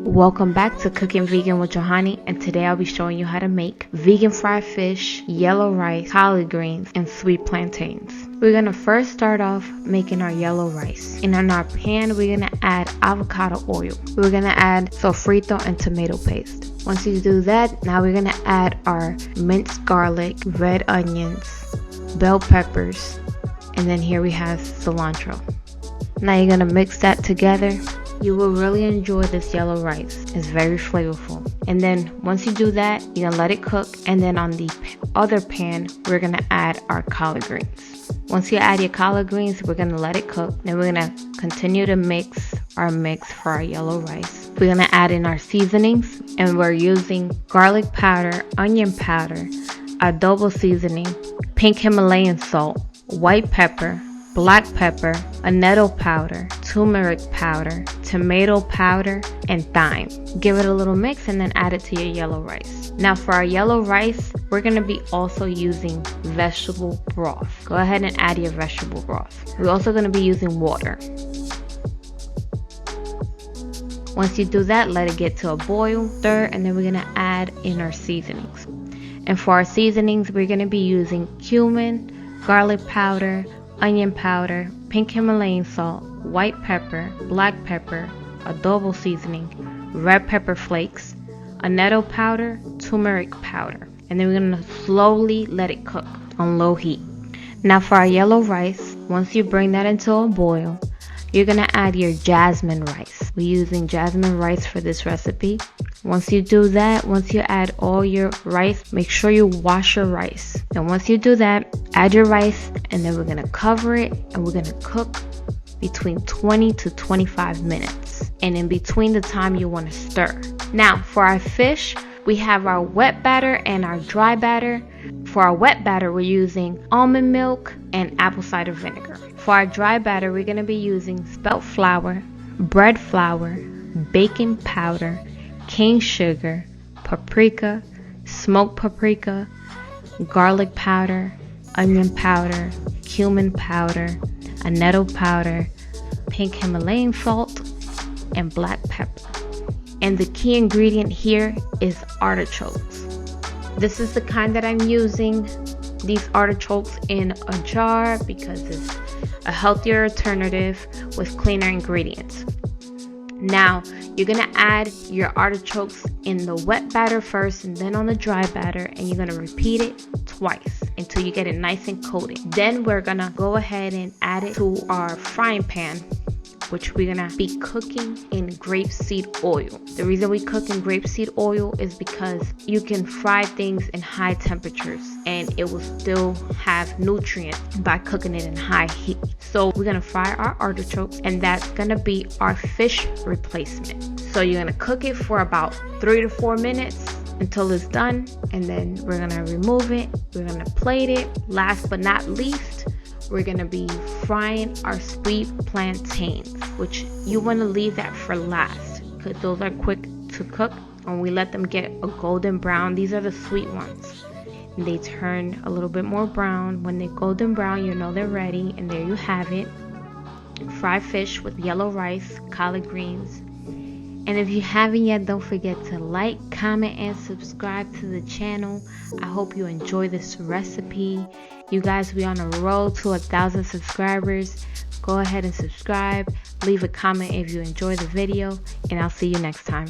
Welcome back to Cooking Vegan with Johanny, and today I'll be showing you how to make vegan fried fish, yellow rice, collard greens, and sweet plantains. We're going to first start off making our yellow rice. And in our pan, we're going to add avocado oil. We're going to add sofrito and tomato paste. Once you do that, now we're going to add our minced garlic, red onions, bell peppers, and then here we have cilantro. Now you're going to mix that together. You will really enjoy this yellow rice. It's very flavorful. And then once you do that, you're going to let it cook. And then on the other pan, we're going to add our collard greens. Once you add your collard greens, we're going to let it cook. Then we're going to continue to mix our mix for our yellow rice. We're going to add in our seasonings. And we're using garlic powder, onion powder, adobo seasoning, pink Himalayan salt, white pepper, black pepper, annatto powder, turmeric powder, tomato powder, and thyme. Give it a little mix and then add it to your yellow rice. Now for our yellow rice, we're going to be also using vegetable broth. Go ahead and add your vegetable broth. We're also going to be using water. Once you do that, let it get to a boil, stir, and then we're going to add in our seasonings. And for our seasonings, we're going to be using cumin, garlic powder, onion powder, pink Himalayan salt, white pepper, black pepper, adobo seasoning, red pepper flakes, annatto powder, turmeric powder. And then we're going to slowly let it cook on low heat. Now for our yellow rice, once you bring that into a boil, you're going to add your jasmine rice. We're using jasmine rice for this recipe. Once you do that, once you add all your rice, make sure you wash your rice. And once you do that, add your rice, and then we're going to cover it and we're going to cook between 20 to 25 minutes. And in between the time you want to stir. Now for our fish, we have our wet batter and our dry batter. For our wet batter, we're using almond milk and apple cider vinegar. For our dry batter, we're going to be using spelt flour, bread flour, baking powder, cane sugar, paprika, smoked paprika, garlic powder, onion powder, cumin powder, annatto powder, pink Himalayan salt, and black pepper. And the key ingredient here is artichokes. This is the kind that I'm using, these artichokes in a jar, because it's a healthier alternative with cleaner ingredients. Now, you're going to add your artichokes in the wet batter first and then on the dry batter, and you're going to repeat it twice until you get it nice and coated. Then we're going to go ahead and add it to our frying pan, which we're going to be cooking in grapeseed oil. The reason we cook in grapeseed oil is because you can fry things in high temperatures and it will still have nutrients by cooking it in high heat. So we're going to fry our artichokes, and that's going to be our fish replacement. So you're going to cook it for about 3 to 4 minutes until it's done, and then we're going to remove it. We're going to plate it. Last but not least, we're going to be frying our sweet plantains, which you want to leave that for last because those are quick to cook. And we let them get a golden brown. These are the sweet ones. And they turn a little bit more brown. When they're golden brown, you know they're ready. And there you have it. Fried fish with yellow rice, collard greens. And if you haven't yet, don't forget to like, comment, and subscribe to the channel. I hope you enjoy this recipe. You guys, we're on a road to 1,000 subscribers. Go ahead and subscribe. Leave a comment if you enjoy the video. And I'll see you next time.